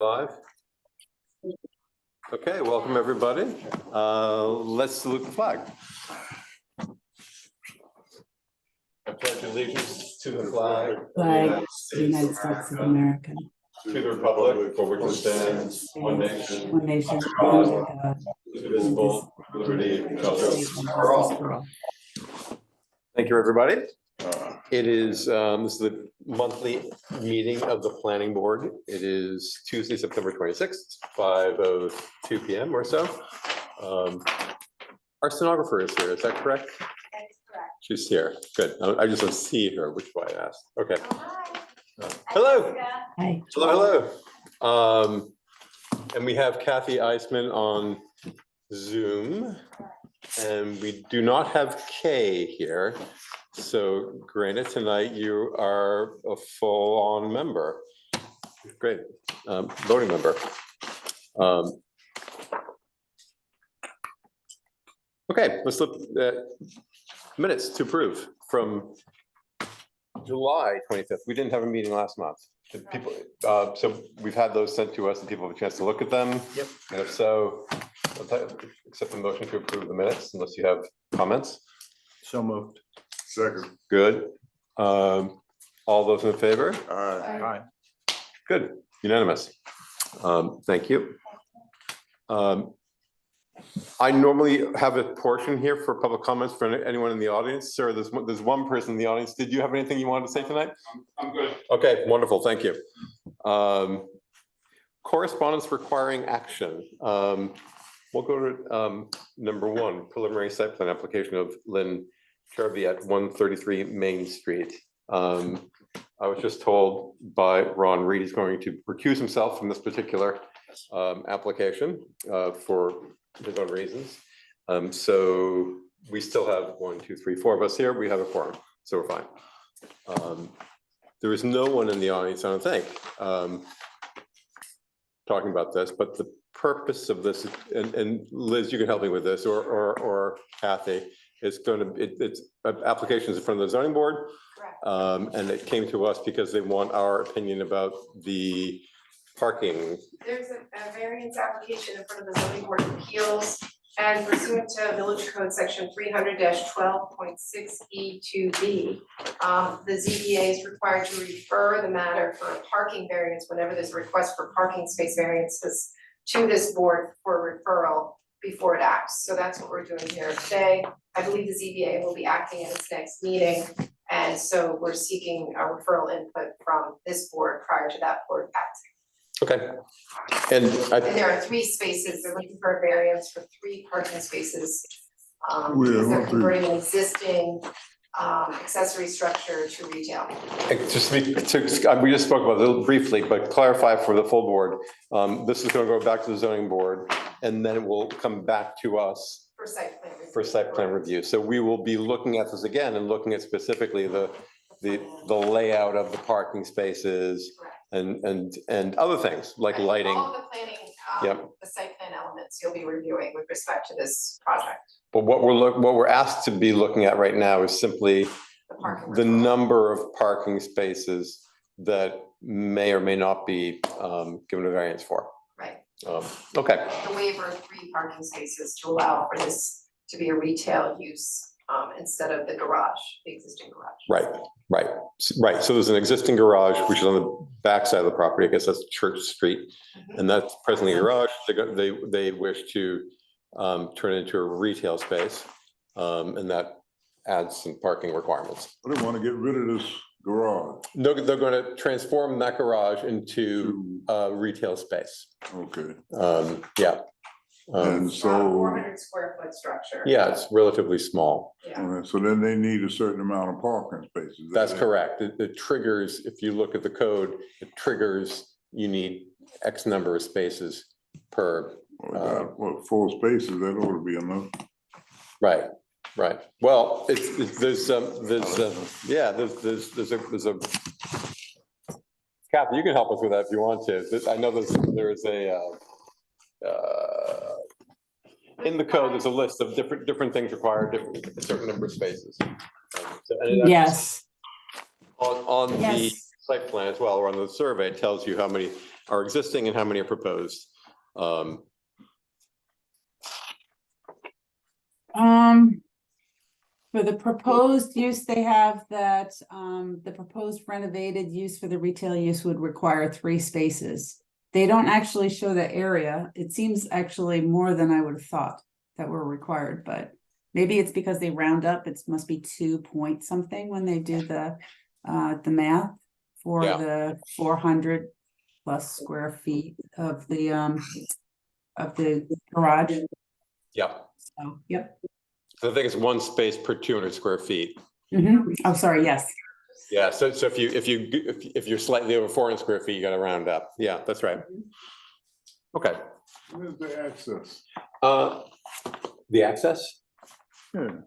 Five. Okay, welcome everybody. Let's salute the flag. I pledge allegiance to the flag of the United States of America, to the republic for which it stands, one nation, under God, indivisible, with liberty and justice for all. Thank you, everybody. It is, this is the monthly meeting of the planning board. It is Tuesday, September 26th, 5:02 p.m. or so. Our stenographer is here, is that correct? That is correct. She's here, good. I just don't see her, which is why I asked. Okay. Oh, hi. Hello. Hi. Hello, hello. And we have Kathy Eisman on Zoom. And we do not have Kay here. So granted, tonight you are a full-on member. Great, voting member. Okay, let's look at minutes to approve from July 25th. We didn't have a meeting last month. Did people, so we've had those sent to us and people have a chance to look at them. Yep. And if so, I'll accept the motion to approve the minutes unless you have comments. So moved. Second. Good. All those in favor? Aye. Good, unanimous. Thank you. I normally have a portion here for public comments for anyone in the audience. Sir, there's one person in the audience. Did you have anything you wanted to say tonight? I'm good. Okay, wonderful, thank you. Correspondence requiring action. We'll go to number one, preliminary site plan application of Lynn Kirby at 133 Main Street. I was just told by Ron Reed he's going to recuse himself from this particular application for his own reasons. So we still have 1, 2, 3, 4 of us here. We have a quorum, so we're fine. There is no one in the audience, I don't think, talking about this, but the purpose of this, and Liz, you can help me with this, or Kathy, is going to, it's applications in front of the zoning board. Correct. And it came to us because they want our opinion about the parking. There's a variance application in front of the zoning board of appeals and pursuant to Village Code section 300-12.6E2B. The ZBA is required to refer the matter for a parking variance whenever there's a request for parking space variances to this board for referral before it acts. So that's what we're doing here today. I believe the ZBA will be acting at its next meeting. And so we're seeking a referral input from this board prior to that board acting. Okay. And And there are 3 spaces, they're looking for a variance for 3 parking spaces. Where, Because they're what converting an existing accessory structure to retail. just we just spoke about it a little briefly, but clarify for the full board. This is going to go back to the zoning board and then it will come back to us For site plan review. for site plan review. So we will be looking at this again and looking at specifically the layout of the parking spaces and other things like Right. lighting. All of the planning, Yep. the site plan elements you'll be reviewing with respect to this project, But what we're asked to be looking at right now is simply the parking. the referral. number of parking spaces that may or may not be given a variance for. Right, Okay, the waiver of 3 parking spaces to allow for this to be a retail use instead of the garage, the existing garage. right. So there's an existing garage, which is on the back side of the property. I guess that's Church Street. And that's presently a garage. They wish to turn it into a retail space. And that adds some parking requirements. I didn't want to get rid of this garage. They're going to transform that garage into a retail space. Okay, Yeah. and It's about so, 400 square foot structure. Yeah, it's relatively small. Yeah. so then they need a certain amount of parking spaces. That's correct. It triggers, if you look at the code, it triggers, you need X number of spaces per, What, 4 spaces, that ought to be enough. right. Well, there's a, Kathy, you can help us with that if you want to. I know there is a, in the code, there's a list of different things required, a certain number of spaces. And Yes. On the Yes. site plan as well, or on the survey, it tells you how many are existing and how many are proposed? For the proposed use, they have that, the proposed renovated use for the retail use would require 3 spaces. They don't actually show the area. It seems actually more than I would have thought that were required, but maybe it's because they round up, it must be 2 point something when they do the math for Yeah. the 400 plus square feet of the garage. Yeah, So, yep. so I think it's 1 space per 200 square feet. Oh, sorry, yes. Yeah, so if you're slightly over 400 square feet, you gotta round up. Yeah, that's right. Okay. Where's the access? The access? Yeah.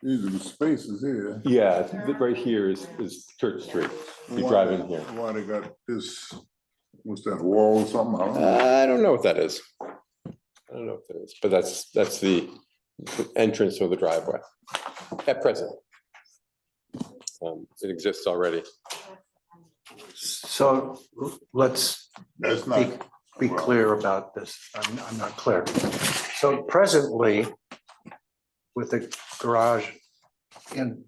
These are the spaces here. Yeah, right here is Church Street. You drive in here. Why they got this, what's that, wall or something? I don't know. I don't know what that is. I don't know what that is, but that's the entrance or the driveway at present. It exists already. So let's That's be, not, be clear about this. I'm not clear. So presently, with the garage in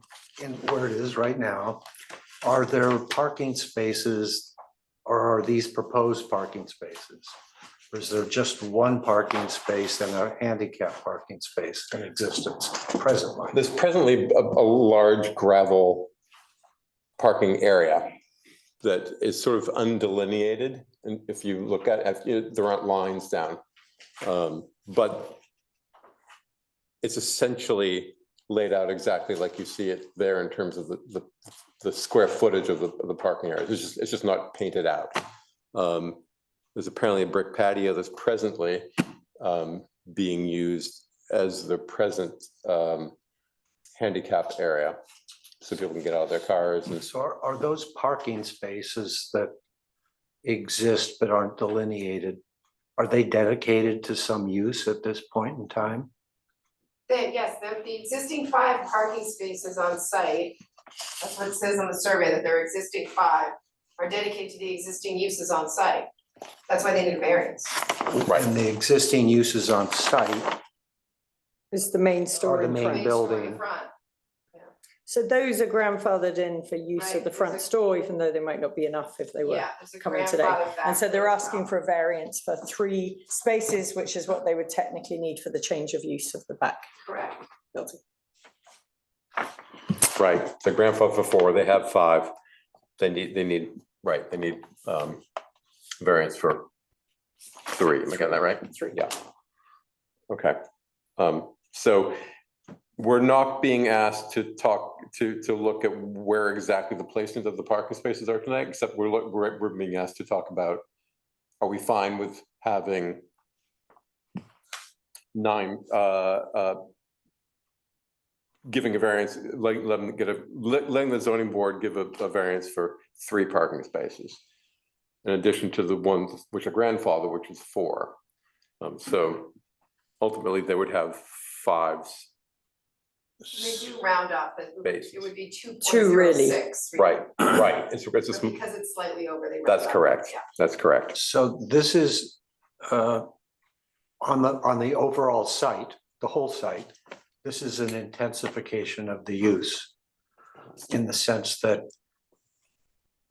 where it is right now, are there parking spaces or are these proposed parking spaces? Or is there just 1 parking space and a handicap parking space in existence presently? There's presently a large gravel parking area that is sort of undelineated. And if you look at it, there aren't lines down. But it's essentially laid out exactly like you see it there in terms of the square footage of the parking area. It's just not painted out. There's apparently a brick patio that's presently being used as the present handicap area. So people can get out of their cars and So are those parking spaces that exist but aren't delineated, are they dedicated to some use at this point in time? Yes, the existing 5 parking spaces on site, that's what it says on the survey, that there are existing 5, are dedicated to the existing uses on site. That's why they need a variance. right. And the existing uses on site It's the main are story the main Main store in the building. front. So those are grandfathered in for use Right, of the there's front a- store, even though they might not be enough if they were Yeah, there's a coming today. grandfather And so factor they're as asking well. for a variance for 3 spaces, which is what they would technically need for the change of use of the back Correct. building. Right, the grandfather for 4, they have 5. They need variance for 3. Am I getting that right? 3. Yeah. Okay. So we're not being asked to talk, to look at where exactly the placement of the parking spaces are tonight, except we're being asked to talk about, are we fine with having 9, giving a variance, letting the zoning board give a variance for 3 parking spaces, in addition to the ones which are grandfather, which is 4. So ultimately, they would have 5s. They do round up, it Bases. would be 2.06. Two, really. Right. It's a But because it's slightly over, they round That's up. correct. Yeah. That's correct. So this is on the overall site, the whole site, this is an intensification of the use in the sense that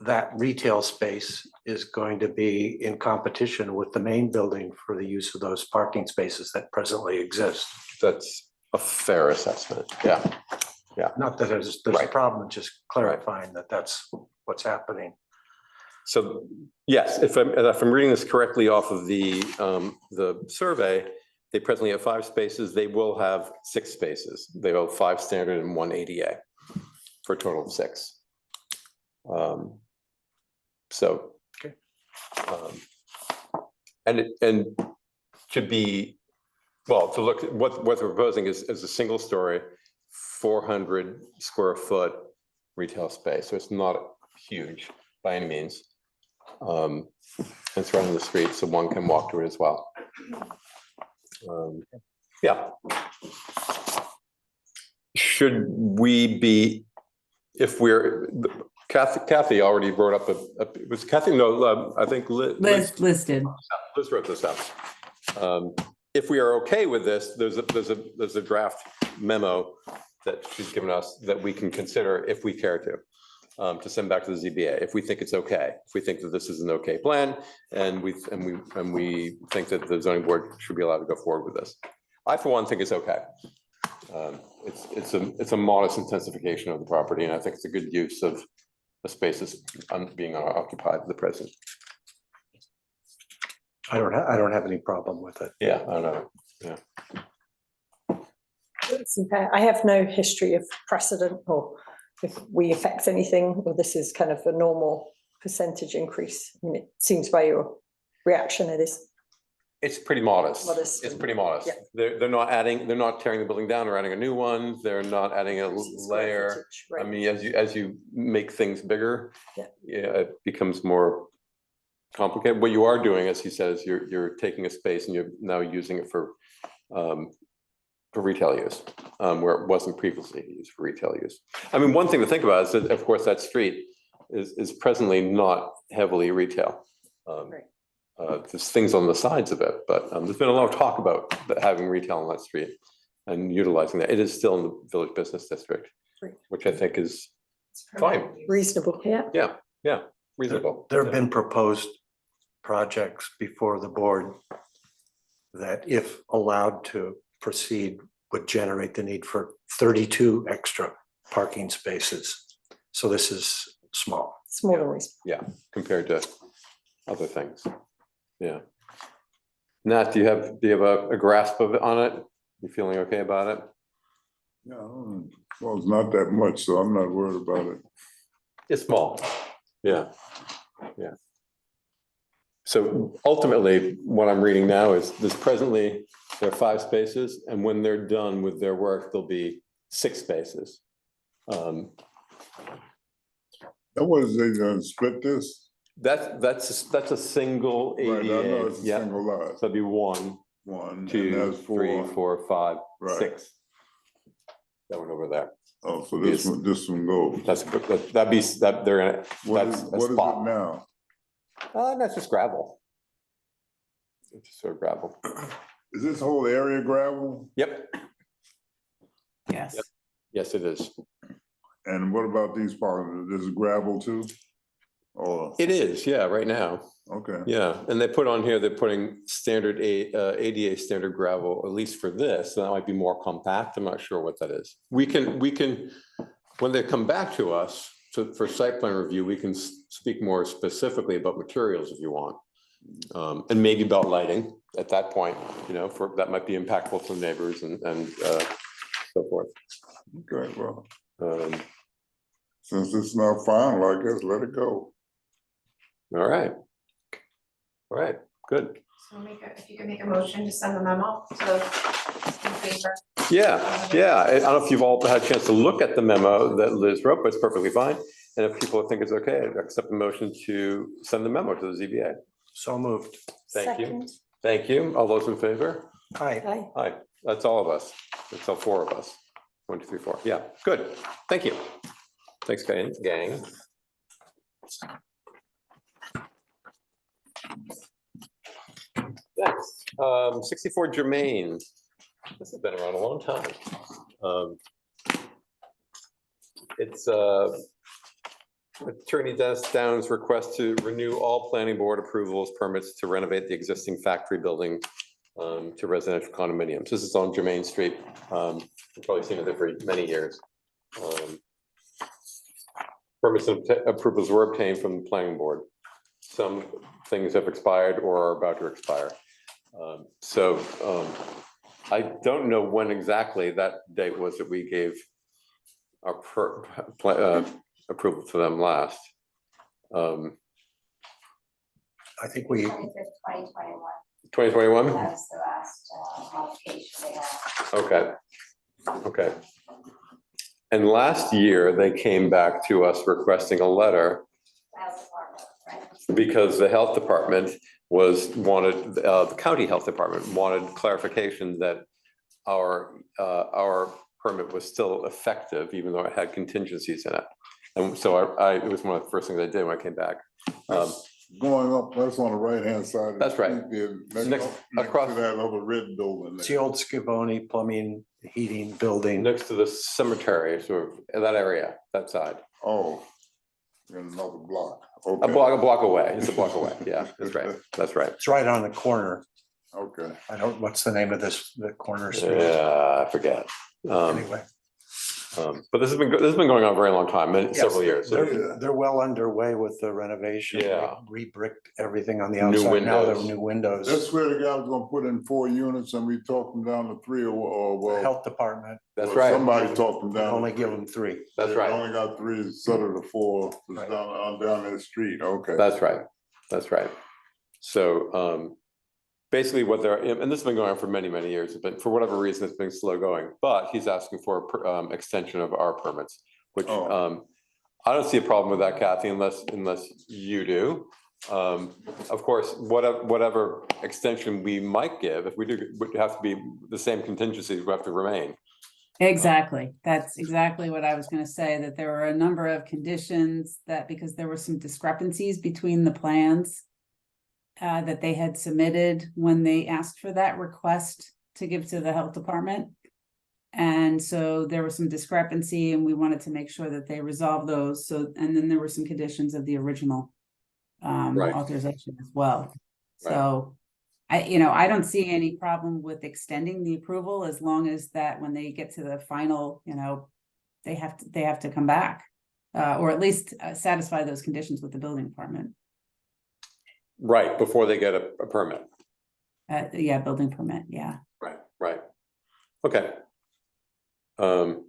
that retail space is going to be in competition with the main building for the use of those parking spaces that presently exist. That's a fair assessment. Yeah. Not that there's a Right. problem, just clarifying that that's what's happening. So, yes, if I'm reading this correctly off of the survey, they presently have 5 spaces. They will have 6 spaces. They have 5 standard and 1 ADA for a total of 6. So. Okay. And to be, well, to look, at what they're proposing is a single story, 400 square foot retail space. So it's not huge by any means. It's right on the street, so one can walk to it as well. Yeah. Should we be, if we're, Kathy already wrote up it was Kathy, no, I think Listed. Liz wrote this up. If we are okay with this, there's a draft memo that she's given us that we can consider if we care to send back to the ZBA, if we think it's okay, if we think that this is an okay plan, and we think that the zoning board should be allowed to go forward with this. I, for one, think it's okay. It's a modest intensification of the property, and I think it's a good use of the spaces being occupied at the present. I don't have any problem with it. Yeah, I don't know. It's okay. I have no history of precedent or if we affect anything, or this is kind of a normal percentage increase. I mean, it seems by your reaction it is. It's pretty modest. Modest. It's pretty modest. Yeah. They're not tearing the building down or adding a new one. They're not adding a Square layer. footage, I right. mean, as you make things bigger, Yeah. it becomes more complicated. What you are doing, as he says, you're taking a space and you're now using it for retail use, where it wasn't previously used for retail use. I mean, one thing to think about is that, of course, that street is presently not heavily retail. Right. There's things on the sides of it, but there's been a lot of talk about having retail on that street and utilizing that. It is still in the village business district, Right. which I think is It's permitted fine. use. Reasonable, yeah. Reasonable. There have been proposed projects before the board that, if allowed to proceed, would generate the need for 32 extra parking spaces. So this is small. It's more than reasonable. Compared to other things. Yeah. Nat, do you have a grasp of it on it? You feeling okay about it? Yeah, well, it's not that much, so I'm not worried about it. It's small. Yeah. So ultimately, what I'm reading now is there are 5 spaces, and when they're done with their work, there'll be 6 spaces. And what is they gonna split this? That's a single Right, I know ADA. it's a Yeah, single lot, so it'd be 1, one, 2, and that's 3, 4, 5, Right. 6. That one over there. Oh, so Yes. this one goes. They're gonna, What that's is a it spot. now? That's just gravel. It's just sort of gravel. Is this whole area gravel? Yep, Yes. yes, it is. And what about these parts? This is gravel too? Oh, It is, yeah, right now. okay. Yeah, and they put on here, they're putting standard ADA standard gravel, at least for this, that might be more compact, I'm not sure what that is. We can, when they come back to us for site plan review, we can speak more specifically about materials if you want. And maybe about lighting at that point, that might be impactful to neighbors and so forth. Okay, well, Um, since it's not final, I guess let it go. All right. All right, good. So if you could make a motion to send the memo to the in favor. Yeah. I don't know if you've all had a chance to look at the memo that Liz wrote, but it's perfectly fine. And if people think it's okay, I'd accept the motion to send the memo to the ZBA. So moved. Thank you. Second. Thank you. All those in favor? Aye. Aye. Hi, that's all of us. That's all 4 of us. 1, 2, 3, 4. Yeah, good. Thank you. Thanks, gang. Next, 64 Germain. This has been around a long time. It's Attorney Dennis Downs' request to renew all planning board approvals permits to renovate the existing factory building to residential condominiums. This is on Germain Street. You've probably seen it there for many years. Permits and approvals were obtained from the planning board. Some things have expired or are about to expire. I don't know when exactly that date was that we gave our approval to them last. I think we, 2021, 2021? that was the last modification they had. Okay. And last year, they came back to us requesting a letter Health department, right? because the health department the county health department wanted clarification that our permit was still effective, even though it had contingencies in it. And so it was one of the first things I did when I came back. Going up, that's on the right-hand side. of the That's right. street there, Next- next across- to that other red building. It's there. the old Scavone Plumbing, Heating Building. Next to the cemetery, sort of, in that area, that side. Oh, in another block. A Okay. block away, it's a block away, yeah, that's right, that's right. It's right on the corner. Okay. What's the name of the corner street? Yeah, I forget. Anyway. But this has been going on a very long time, several years. So They're well underway with the renovation. They Yeah. Re-bricked everything on the New outside. Now there are windows. new windows. That's where the guy was gonna put in 4 units and we talked them down to 3 or The well. Health Department That's well, right, Somebody talked them down. only give them 3. that's They right, Only got 3 instead of the 4, it's Right. down that street, okay. that's right, that's right. So, basically what they're, and this has been going on for many, many years, but for whatever reason, it's been slow going. But he's asking for extension of our permits, which, Oh. I don't see a problem with that, Kathy, unless you do. Of course, whatever extension we might give, if we do, would have to be the same contingencies, we have to remain. Exactly. That's exactly what I was gonna say, that there were a number of conditions that, because there were some discrepancies between the plans that they had submitted when they asked for that request to give to the health department. And so there was some discrepancy and we wanted to make sure that they resolved those. So, and then there were some conditions of the original Right. authorization as well. Right. So I don't see any problem with extending the approval as long as that when they get to the final, they have to come back. Or at least satisfy those conditions with the building department. Right, before they get a permit. Yeah, building permit, yeah. Right. Okay. And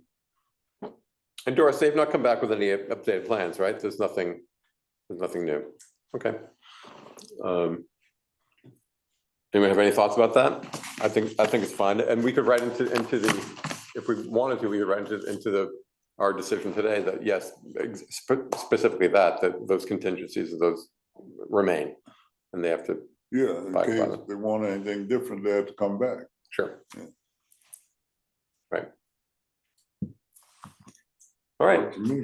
Doris, they've not come back with any updated plans, right? There's nothing new. Okay. Anyone have any thoughts about that? I think it's fine, and we could write into the, if we wanted to, we could write into our decision today that yes, specifically that those contingencies of those remain, and they have to, Yeah, in Bye, case bye. they want anything different, they have to come back. sure. Yeah. Right. All right, To me,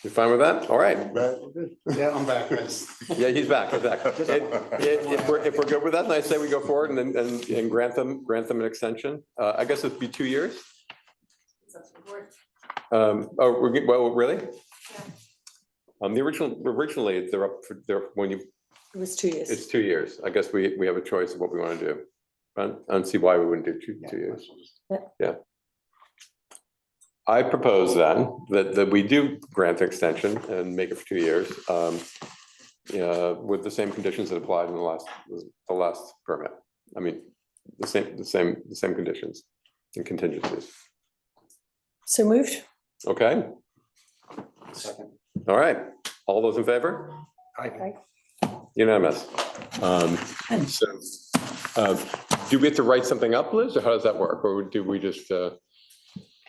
you fine with that? All right. back with it. Yeah, I'm back. Yeah, he's back. If we're good with that, then I say we go forward and grant them an extension. I guess it'd be 2 years. It's up to the board. Well, really? Originally, they're up for, It was 2 years. it's 2 years. I guess we have a choice of what we want to do. I don't see why we wouldn't do two years. Yeah. I propose then that we do grant the extension and make it for 2 years. With the same conditions that applied in the last permit. I mean, the same conditions and contingencies. So moved. Okay, Second. all right. All those in favor? Okay. Unanimous. Do we have to write something up, Liz, or how does that work? Or do we just,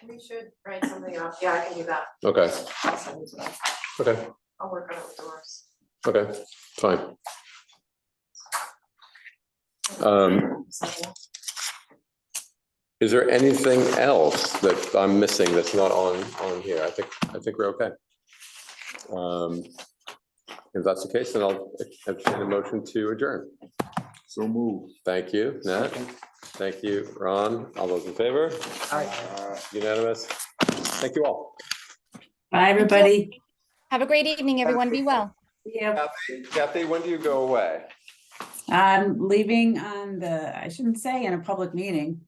We should write something up. Yeah, I can do that. okay, I'll send it to them. okay, I'll work on it with Doris. okay, fine. Is there anything else that I'm missing that's not on here? I think we're okay. If that's the case, then I'll entertain a motion to adjourn. So move. Thank you, Nat. Thank you, Ron. All those in favor? Unanimous. Thank you all. Bye, everybody. Have a great evening, everyone. Be well. Yeah, Kathy, when do you go away? I'm leaving on I shouldn't say in a public meeting.